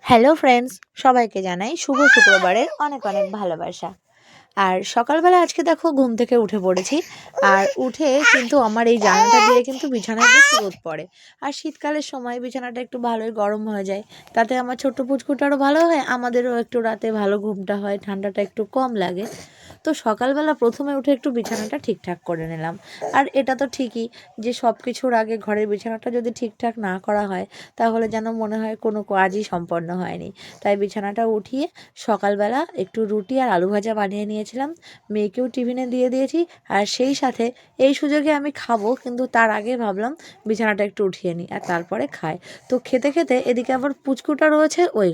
Hello friends, সবাইকে জানাই শুভ শুক্রবারের অনেক অনেক ভালোবাসা। আর সকালবেলা আজকে দেখো ঘুম থেকে উঠে পড়েছি। আর উঠে কিন্তু আমার এই জানালাটা দিয়ে কিন্তু বিছানায় বেশ রোদ পড়ে। আর শীতকালের সময় বিছানাটা একটু ভালোই গরম হয়ে যায়। তাতে আমার ছোট্ট পুচকুটারও ভালো হয়, আমাদেরও একটু রাতে ভালো ঘুমটা হয়, ঠান্ডাটা একটু কম লাগে। তো সকালবেলা প্রথমে উঠে একটু বিছানাটা ঠিকঠাক করে নিলাম। আর এটা তো ঠিকই যে সব কিছুর আগে ঘরের বিছানাটা যদি ঠিকঠাক না করা হয়, তাহলে যেন মনে হয় কোনো কাজই সম্পন্ন হয়নি। তাই বিছানাটা উঠিয়ে সকালবেলা একটু রুটি আর আলু ভাজা বানিয়ে নিয়েছিলাম, মেয়েকেও টিফিনে দিয়ে দিয়েছি। আর সেই সাথে এই সুযোগে আমি খাবো, কিন্তু তার আগে ভাবলাম বিছানাটা একটু উঠিয়ে নিই আর তারপরে খাই। তো খেতে খেতে এদিকে আবার পুচকুটা রয়েছে ওই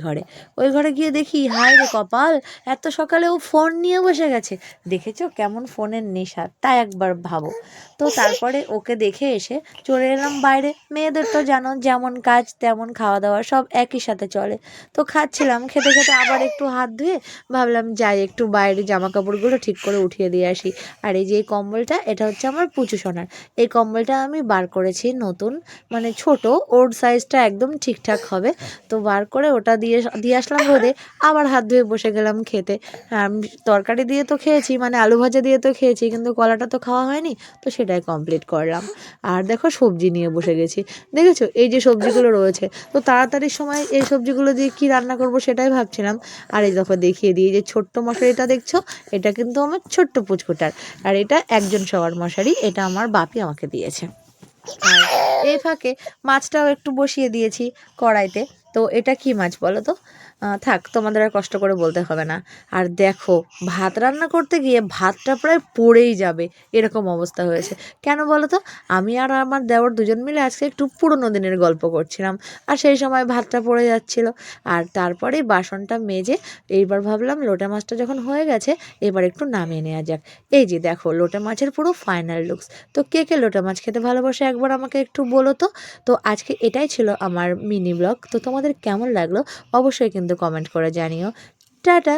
ঘরে গিয়ে দেখি, হায় রে কপাল, এত সকালে ও ফোন নিয়ে বসে গেছে। দেখেছো কেমন ফোনের নেশা, তাই একবার ভাবো। তো তারপরে ওকে দেখে এসে চলে এলাম বাইরে। মেয়েদের তো জানো, যেমন কাজ তেমন খাওয়া দাওয়া সব একই সাথে চলে। তো খাচ্ছিলাম, খেতে খেতে আবার একটু হাত ধুয়ে ভাবলাম যাই একটু বাইরে জামা কাপড়গুলো ঠিক করে উঠিয়ে দিয়ে আসি। আর এই যে এই কম্বলটা, এটা হচ্ছে আমার পুচু সোনার। এই কম্বলটা আমি বার করেছি নতুন, মানে ছোট, ওর সাইজটা একদম ঠিকঠাক হবে। তো বার করে ওটা দিয়ে দিয়ে আসলাম রোদে। আবার হাত ধুয়ে বসে গেলাম খেতে। তরকারি দিয়ে তো খেয়েছি, মানে আলু ভাজা দিয়ে তো খেয়েছি, কিন্তু কলাটা তো খাওয়া হয়নি। তো সেটাই কমপ্লিট করলাম। আর দেখো সবজি নিয়ে বসে গেছি। দেখেছো এই যে সবজিগুলো রয়েছে, তো তাড়াতাড়ির সময় এই সবজিগুলো দিয়ে কি রান্না করব সেটাই ভাবছিলাম। আর এই দেখো দেখিয়ে দিই, যে ছোট্ট মশারিটা দেখছো, এটা কিন্তু আমার ছোট্ট পুচকুটার। আর এটা একজন শোয়ার মশারি, এটা আমার বাপি আমাকে দিয়েছে। আর এই ফাঁকে মাছটাও একটু বসিয়ে দিয়েছি কড়াইতে। তো এটা কি মাছ বলো তো? থাক, তোমাদের আর কষ্ট করে বলতে হবে না। আর দেখো, ভাত রান্না করতে গিয়ে ভাতটা প্রায় পড়েই যাবে, এরকম অবস্থা হয়েছে। কেন বলো তো? আমি আর আমার দেওর দুজন মিলে আজকে একটু পুরোনো দিনের গল্প করছিলাম, আর সেই সময় ভাতটা পড়ে যাচ্ছিল। আর তারপরেই বাসনটা মেজে এইবার ভাবলাম লোটে মাছটা যখন হয়ে গেছে, এবার একটু নামিয়ে নেওয়া যাক। এই যে দেখো লোটে মাছের পুরো ফাইনাল লুকস। তো কে কে লোটে মাছ খেতে ভালোবাসে একবার আমাকে একটু বলো তো। তো আজকে এটাই ছিল আমার মিনি ব্লগ। তো তোমাদের কেমন লাগলো অবশ্যই কিন্তু কমেন্ট করে জানিও। টাটা।